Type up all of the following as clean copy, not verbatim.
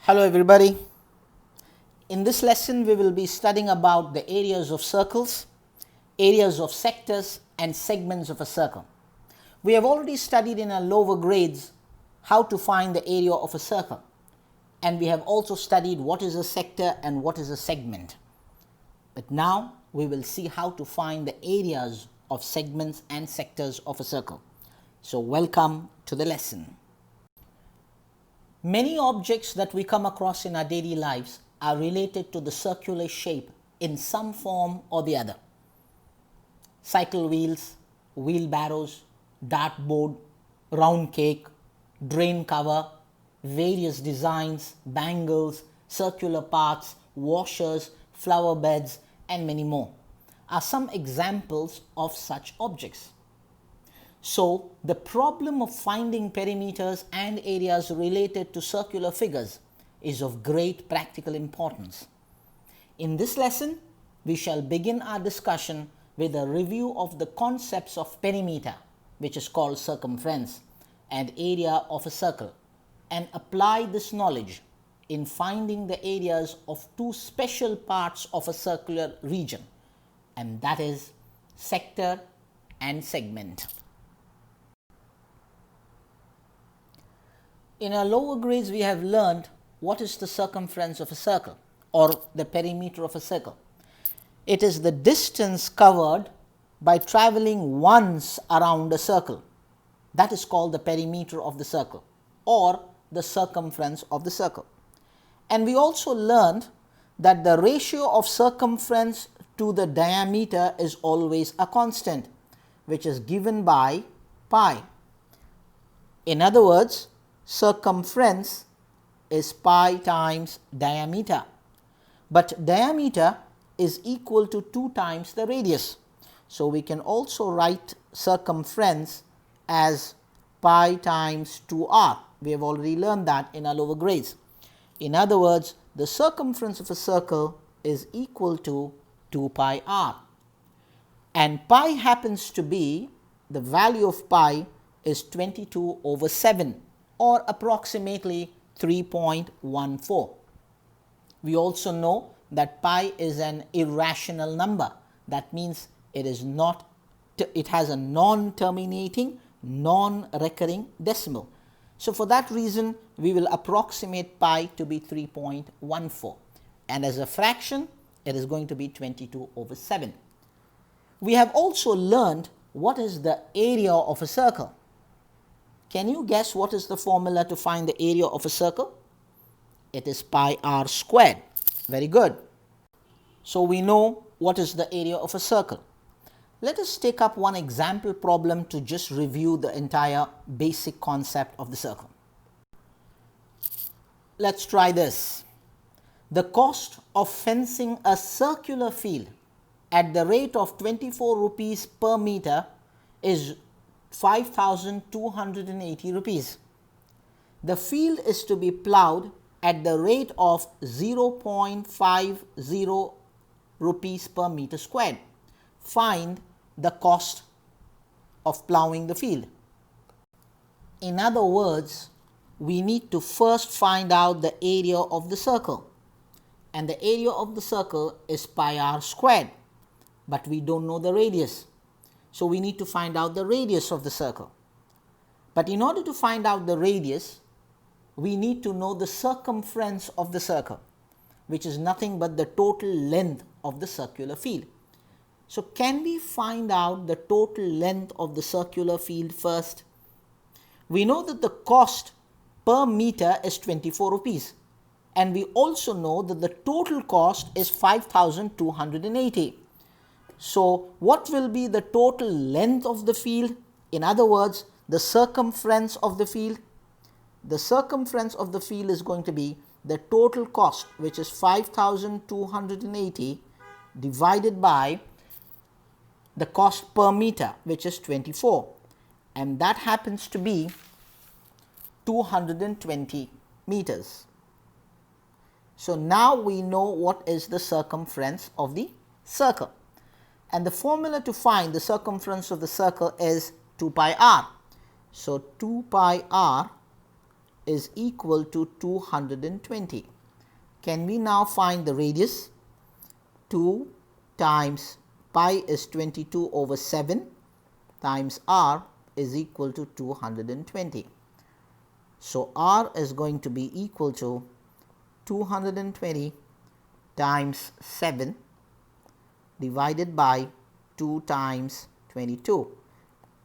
Hello everybody. In this lesson we will be studying about the areas of circles, areas of sectors and segments of a circle. We have already studied in our lower grades how to find the area of a circle, and we have also studied what is a sector and what is a segment. But now we will see how to find the areas of segments and sectors of a circle. So welcome to the lesson. Many objects that we come across in our daily lives are related to the circular shape in some form or the other. Cycle wheels, wheelbarrows, dartboard, round cake, drain cover, various designs, bangles, circular parts, washers, flower beds and many more are some examples of such objects. So, the problem of finding perimeters and areas related to circular figures is of great practical importance. In this lesson, we shall begin our discussion with a review of the concepts of perimeter, which is called circumference, and area of a circle, and apply this knowledge in finding the areas of two special parts of a circular region, and that is sector and segment. In our lower grades, we have learned what is the circumference of a circle or the perimeter of a circle. It is the distance covered by traveling once around a circle. That is called the perimeter of the circle or the circumference of the circle. And we also learned that the ratio of circumference to the diameter is always a constant, which is given by pi. In other words, circumference is pi times diameter, but diameter is equal to 2 times the radius. So, we can also write circumference as pi times 2r. We have already learned that in our lower grades. In other words, the circumference of a circle is equal to 2 pi r, and pi happens to be, the value of pi is 22/7 or approximately 3.14. We also know that pi is an irrational number. That means it has a non-terminating, non-recurring decimal. So, for that reason we will approximate pi to be 3.14, and as a fraction it is going to be 22/7. We have also learned what is the area of a circle. Can you guess what is the formula to find the area of a circle? It is pi r squared. Very good. So, we know what is the area of a circle. Let us take up one example problem to just review the entire basic concept of the circle. Let's try this. The cost of fencing a circular field at the rate of 24 rupees per meter is 5,280 rupees. The field is to be ploughed at the rate of 0.50 rupees per meter squared. Find the cost of ploughing the field. In other words, we need to first find out the area of the circle, and the area of the circle is pi r squared, but we don't know the radius. So, we need to find out the radius of the circle. But in order to find out the radius, we need to know the circumference of the circle, which is nothing but the total length of the circular field. So, can we find out the total length of the circular field first? We know that the cost per meter is 24 rupees, and we also know that the total cost is 5,280. So, what will be the total length of the field? In other words, the circumference of the field. The circumference of the field is going to be the total cost, which is 5,280 divided by the cost per meter, which is 24, and that happens to be 220 meters. So, now we know what is the circumference of the circle. And the formula to find the circumference of the circle is 2 pi r. So, 2 pi r is equal to 220. Can we now find the radius? 2 times pi is 22 over 7 times r is equal to 220. So, r is going to be equal to 220 times 7 divided by 2 times 22,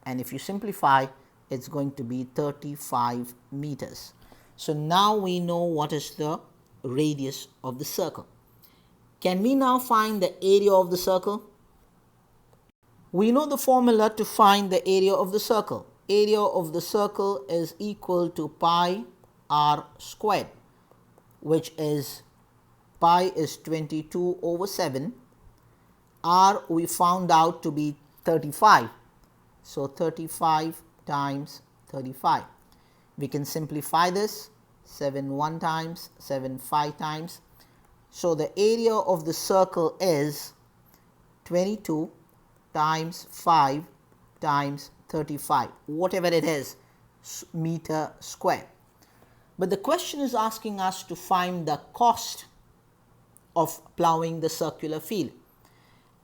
and if you simplify, it is going to be 35 meters. So, now we know what is the radius of the circle. Can we now find the area of the circle? We know the formula to find the area of the circle. Area of the circle is equal to pi r squared, which is pi is 22 over 7, r we found out to be 35. So, 35 times 35. We can simplify this, 7 1 times, 7 5 times. So, the area of the circle is 22 times 5 times 35, whatever it is, meter square. But the question is asking us to find the cost of ploughing the circular field,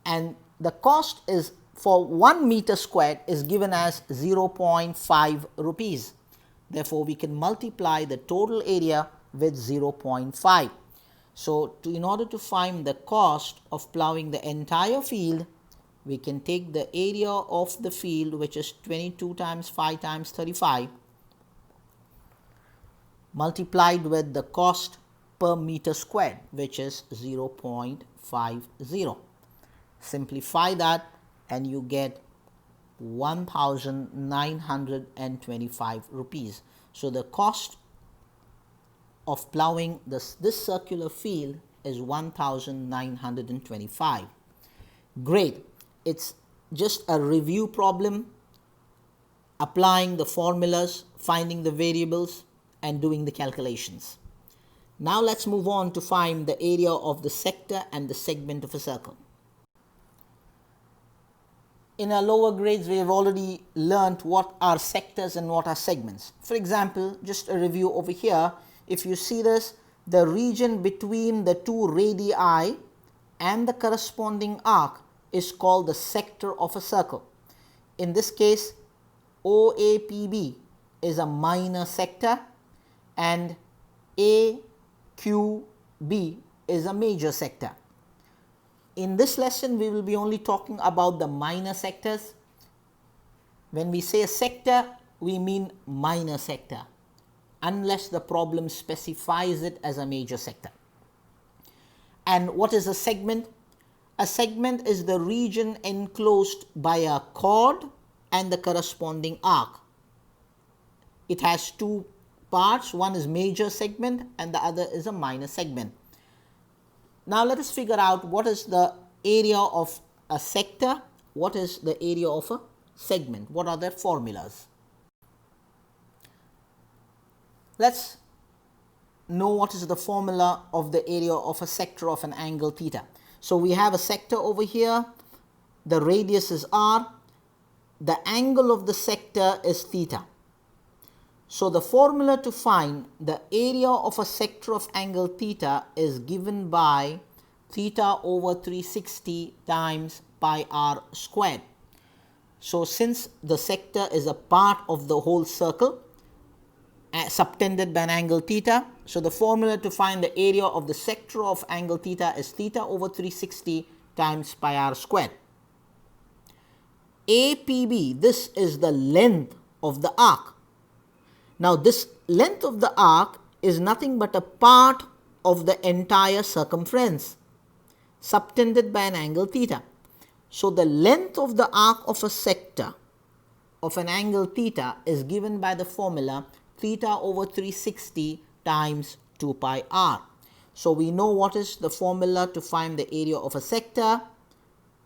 and the cost is for 1 meter squared is given as 0.5 rupees. Therefore, we can multiply the total area with 0.5. So, in order to find the cost of ploughing the entire field, we can take the area of the field, which is 22 times 5 times 35, multiplied with the cost per meter squared, which is 0.50. Simplify that and you get 1,925 rupees. So, the cost of ploughing this circular field is 1,925. Great. It's just a review problem, applying the formulas, finding the variables and doing the calculations. Now, let's move on to find the area of the sector and the segment of a circle. In our lower grades, we have already learnt what are sectors and what are segments. For example, just a review over here, if you see this, the region between the two radii and the corresponding arc is called the sector of a circle. In this case, OAPB is a minor sector and AQB is a major sector. In this lesson, we will be only talking about the minor sectors. When we say a sector, we mean minor sector, unless the problem specifies it as a major sector. And what is a segment? A segment is the region enclosed by a chord and the corresponding arc. It has two parts, one is major segment and the other is a minor segment. Now, let us figure out what is the area of a sector, what is the area of a segment, what are their formulas. Let's know what is the formula of the area of a sector of an angle theta. So, we have a sector over here, the radius is r, the angle of the sector is theta. So, the formula to find the area of a sector of angle theta is given by theta over 360 times pi r squared. So, since the sector is a part of the whole circle subtended by an angle theta, so the formula to find the area of the sector of angle theta is theta over 360 times pi r squared. APB, this is the length of the arc. Now, this length of the arc is nothing but a part of the entire circumference subtended by an angle theta. So, the length of the arc of a sector of an angle theta is given by the formula theta over 360 times 2 pi r. So, we know what is the formula to find the area of a sector,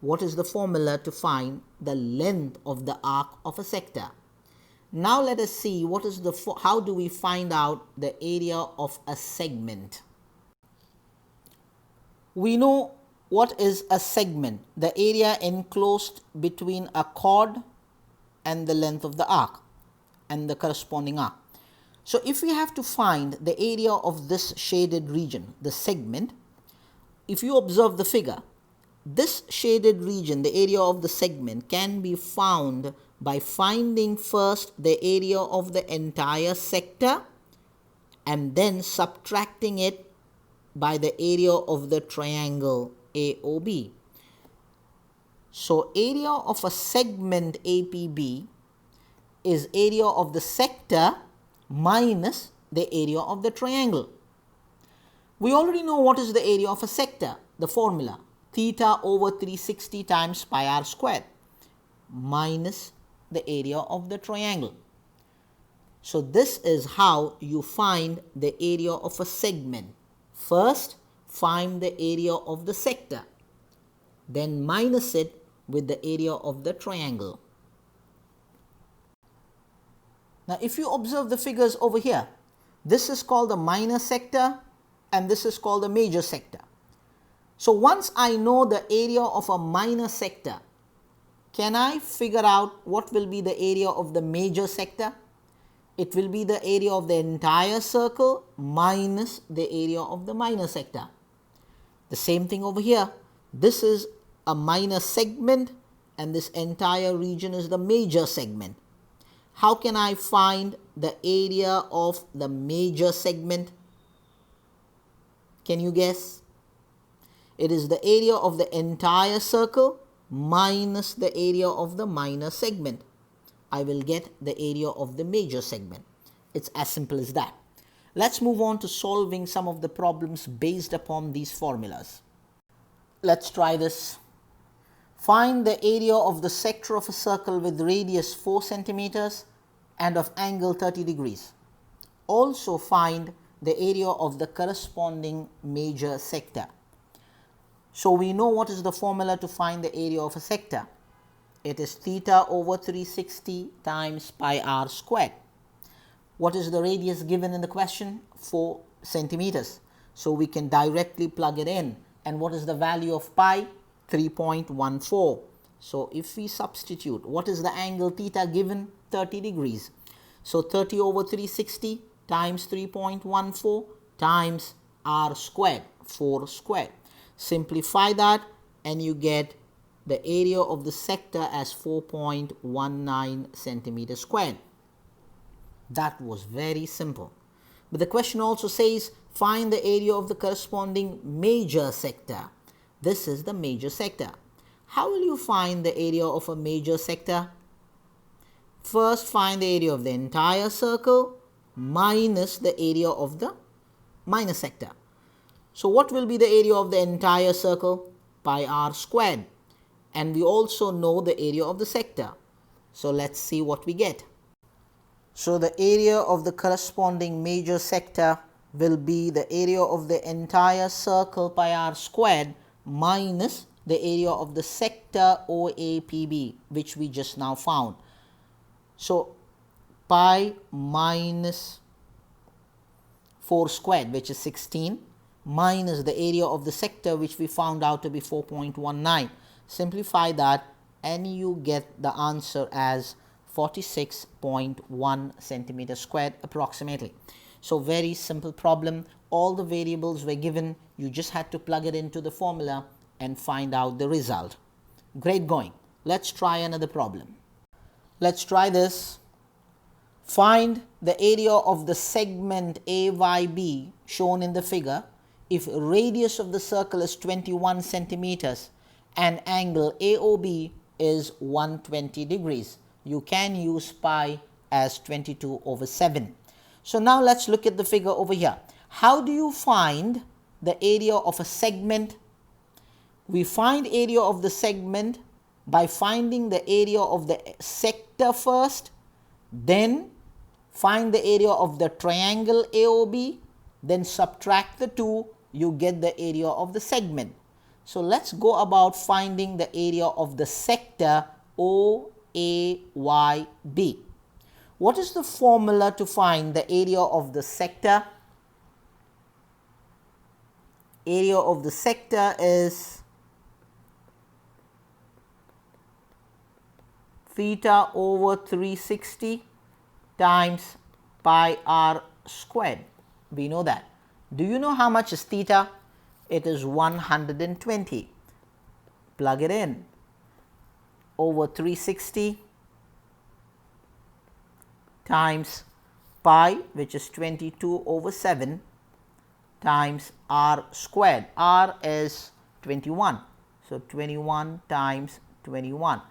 what is the formula to find the length of the arc of a sector. Now, let us see what is how do we find out the area of a segment. We know what is a segment, the area enclosed between a chord and the length of the arc and the corresponding arc. So if we have to find the area of this shaded region, the segment, if you observe the figure, this shaded region, the area of the segment, can be found by finding first the area of the entire sector and then subtracting it by the area of the triangle AOB. So area of a segment APB is area of the sector minus the area of the triangle. We already know what is the area of a sector, the formula, theta over 360 times pi r squared minus the area of the triangle. So this is how you find the area of a segment. First, find the area of the sector, then minus it with the area of the triangle. Now, if you observe the figures over here, this is called the minor sector and this is called the major sector. So once I know the area of a minor sector, can I figure out what will be the area of the major sector? It will be the area of the entire circle minus the area of the minor sector. The same thing over here. This is a minor segment and this entire region is the major segment. How can I find the area of the major segment? Can you guess? It is the area of the entire circle minus the area of the minor segment. I will get the area of the major segment. It's as simple as that. Let's move on to solving some of the problems based upon these formulas. Let's try this. Find the area of the sector of a circle with radius 4 centimeters and of angle 30 degrees. Also find the area of the corresponding major sector. So we know what is the formula to find the area of a sector. It is theta over 360 times pi r squared. What is the radius given in the question? 4 centimeters. So we can directly plug it in. And what is the value of pi? 3.14. So if we substitute, what is the angle theta given? 30 degrees. So 30 over 360 times 3.14 times r squared, 4 squared. Simplify that and you get the area of the sector as 4.19 centimeters squared. That was very simple. But the question also says find the area of the corresponding major sector. This is the major sector. How will you find the area of a major sector? First, find the area of the entire circle minus the area of the minor sector. So what will be the area of the entire circle? Pi r squared. And we also know the area of the sector. So let's see what we get. So the area of the corresponding major sector will be the area of the entire circle pi r squared minus the area of the sector OAPB, which we just now found. So pi minus 4 squared, which is 16, minus the area of the sector, which we found out to be 4.19. Simplify that and you get the answer as 46.1 centimeters squared approximately. So very simple problem. All the variables were given. You just had to plug it into the formula and find out the result. Great going. Let's try another problem. Let's try this. Find the area of the segment AYB shown in the figure if radius of the circle is 21 centimeters and angle AOB is 120 degrees. You can use pi as 22 over 7. So now let's look at the figure over here. How do you find the area of a segment? We find area of the segment by finding the area of the sector first, then find the area of the triangle AOB, then subtract the two, you get the area of the segment. So let's go about finding the area of the sector OAYB. What is the formula to find the area of the sector? Area of the sector is theta over 360 times pi r squared. We know that. Do you know how much is theta? It is 120. Plug it in. Over 360 times pi, which is 22 over 7, times r squared. R is 21. So, 21 times 21.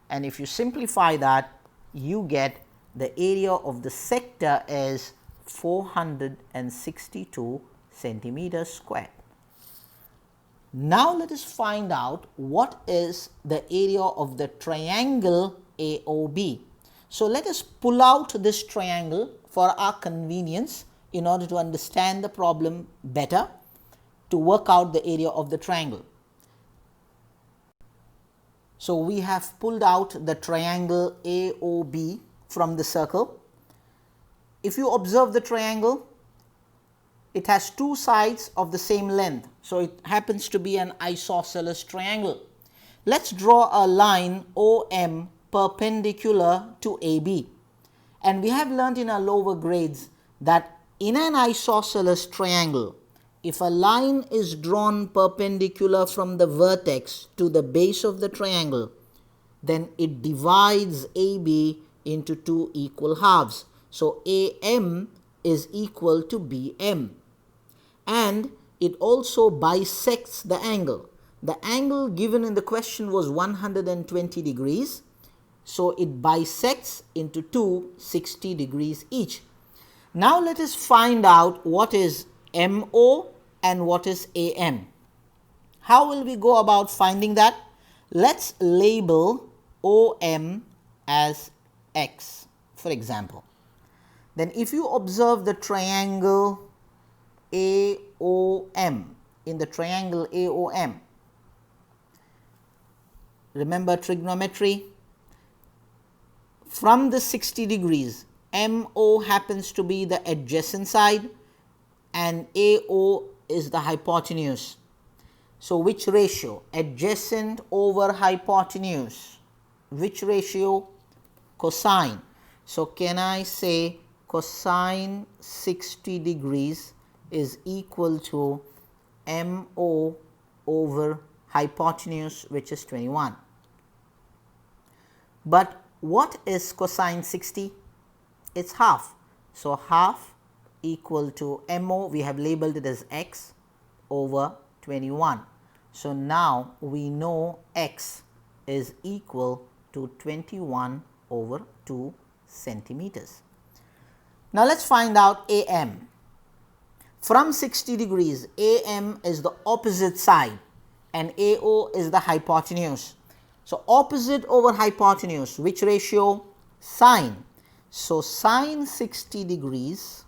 And if you simplify that, you get the area of the sector is 462 centimeters squared. Now, let us find out what is the area of the triangle AOB. So, let us pull out this triangle for our convenience in order to understand the problem better, to work out the area of the triangle. So, we have pulled out the triangle AOB from the circle. If you observe the triangle, it has two sides of the same length. So, it happens to be an isosceles triangle. Let us draw a line OM perpendicular to AB. And we have learnt in our lower grades that in an isosceles triangle, if a line is drawn perpendicular from the vertex to the base of the triangle, then it divides AB into two equal halves. So, AM is equal to BM, and it also bisects the angle. The angle given in the question was 120 degrees. So, it bisects into two 60 degrees each. Now, let us find out what is MO and what is AM. How will we go about finding that? Let us label OM as X, for example. Then, if you observe the triangle AOM, in the triangle AOM, remember trigonometry, from the 60 degrees, MO happens to be the adjacent side and AO is the hypotenuse. So, which ratio? Adjacent over hypotenuse. Which ratio? Cosine. So, can I say cosine 60 degrees is equal to MO over hypotenuse, which is 21. But what is cosine 60? It's half. So, half equal to MO, we have labeled it as X over 21. So, now we know X is equal to 21 over 2 centimeters. Now, let us find out AM. From 60 degrees, AM is the opposite side and AO is the hypotenuse. So, opposite over hypotenuse, which ratio? Sine. So, sine 60 degrees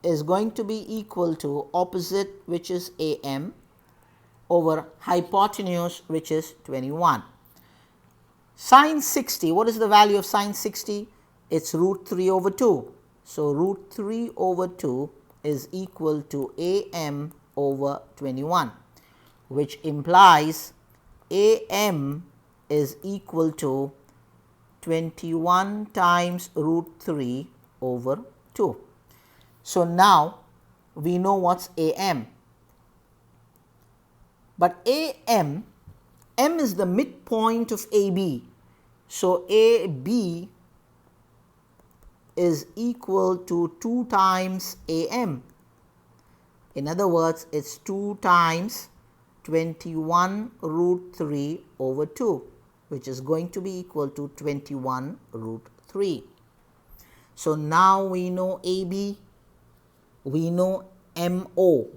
is going to be equal to opposite, which is AM, over hypotenuse, which is 21. Sine 60, what is the value of sine 60? It's root 3 over 2. So, root 3 over 2 is equal to AM over 21, which implies AM is equal to 21 times root 3 over 2. So, now we know what's AM, but AM, M is the midpoint of AB. So, AB is equal to 2 times AM. In other words, it's 2 times 21 root 3 over 2, which is going to be equal to 21 root 3. So, now we know AB, we know MO.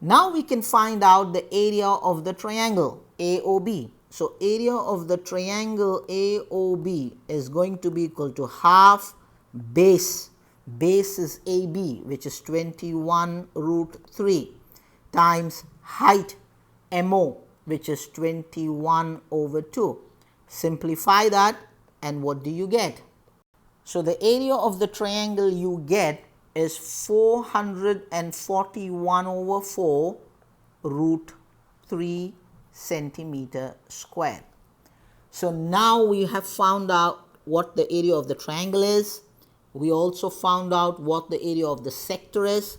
Now, we can find out the area of the triangle AOB. So, area of the triangle AOB is going to be equal to half base, base is AB, which is 21 root 3, times height MO, which is 21 over 2. Simplify that and what do you get? So, the area of the triangle you get is 441 over 4 root 3 centimeter square. So, now we have found out what the area of the triangle is. We also found out what the area of the sector is.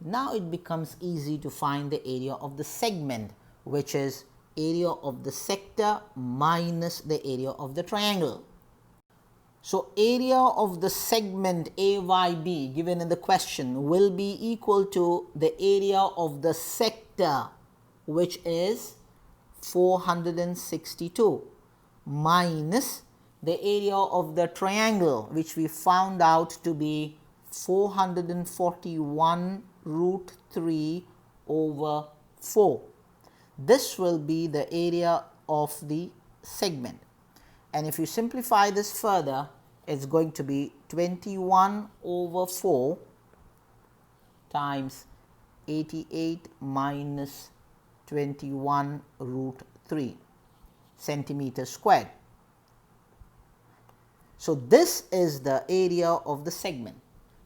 Now it becomes easy to find the area of the segment, which is area of the sector minus the area of the triangle. So, area of the segment AYB given in the question will be equal to the area of the sector, which is 462, minus the area of the triangle, which we found out to be 441 root 3 over 4. This will be the area of the segment. And if you simplify this further, it's going to be 21 over 4 times 88 minus 21 root 3 centimeters squared. So, this is the area of the segment.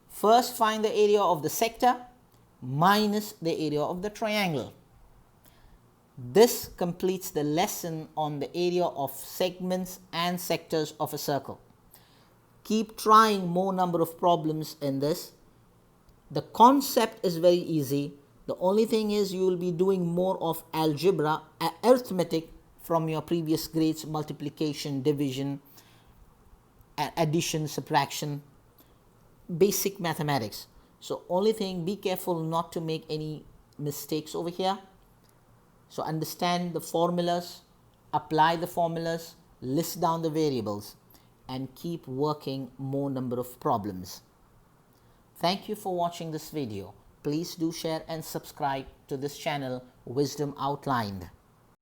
First, find the area of the sector minus the area of the triangle. This completes the lesson on the area of segments and sectors of a circle. Keep trying more number of problems in this. The concept is very easy. The only thing is you will be doing more of algebra, arithmetic from your previous grades, multiplication, division, addition, subtraction, basic mathematics. So, only thing, be careful not to make any mistakes over here. So, understand the formulas, apply the formulas, list down the variables, and keep working more number of problems. Thank you for watching this video. Please do share and subscribe to this channel, Wisdom Outlined.